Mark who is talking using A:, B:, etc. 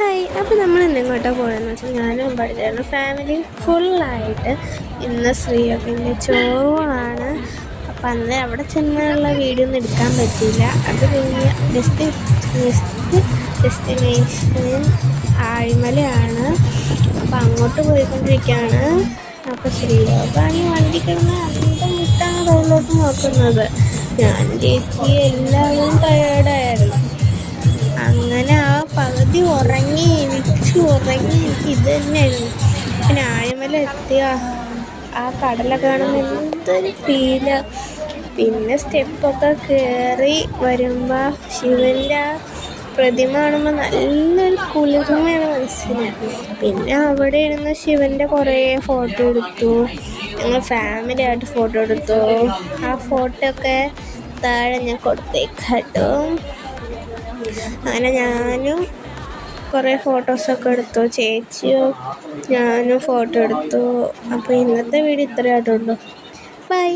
A: Hi, അപ്പോൾ നമ്മൾ ഇന്നെങ്ങോട്ടാണ് പോയതെന്ന് വെച്ചാൽ ഞാനും പഠിച്ചായിരുന്നു ഫാമിലി ഫുള്ളായിട്ട് ഇന്ന് ശ്രീയൊക്കെ ചോറാണ്. അപ്പം അന്ന് അവിടെ ചെന്നുള്ള വീഡിയോ ഒന്നും എടുക്കാൻ പറ്റിയില്ല. അത് കഴിഞ്ഞ് ഡെസ്റ്റിനേഷൻ ആഴിമലയാണ്. അപ്പം അങ്ങോട്ട് പോയിക്കൊണ്ടിരിക്കുകയാണ്. അപ്പോൾ ശ്രീയോഗാണ് വണ്ടി കിടന്ന് അന്തം വിട്ടാണ് റോഡിലോട്ട് നോക്കുന്നത്. ഞാൻ ചേച്ചി എല്ലാവരും ടയേർഡായിരുന്നു. അങ്ങനെ ആ പകുതി ഉറങ്ങി എനിക്ക് ഇത് തന്നെയായിരുന്നു. പിന്നെ ആഴിമല എത്തിയ ആ കടലൊക്കെ കാണുമ്പോൾ എന്തൊരു ഫീല്. പിന്നെ സ്റ്റെപ്പൊക്കെ കയറി വരുമ്പോൾ ശിവൻ്റെ ആ പ്രതിമ കാണുമ്പോൾ നല്ലൊരു കുളിർമയാണ് മനസ്സിന്. പിന്നെ അവിടെ ഇരുന്ന് ശിവൻ്റെ കുറേ ഫോട്ടോ എടുത്തു. ഞങ്ങൾ ഫാമിലി ആയിട്ട് ഫോട്ടോ എടുത്തു. ആ ഫോട്ടോ ഒക്കെ താഴെ ഞാൻ കൊടുത്തേക്കാട്ടോ. അങ്ങനെ ഞാനും കുറേ ഫോട്ടോസൊക്കെ എടുത്തു. ചേച്ചിയും ഞാനും ഫോട്ടോ എടുത്തു. അപ്പോൾ ഇന്നത്തെ വീഡിയോ ഇത്രയായിട്ടുള്ളൂ. ബൈ.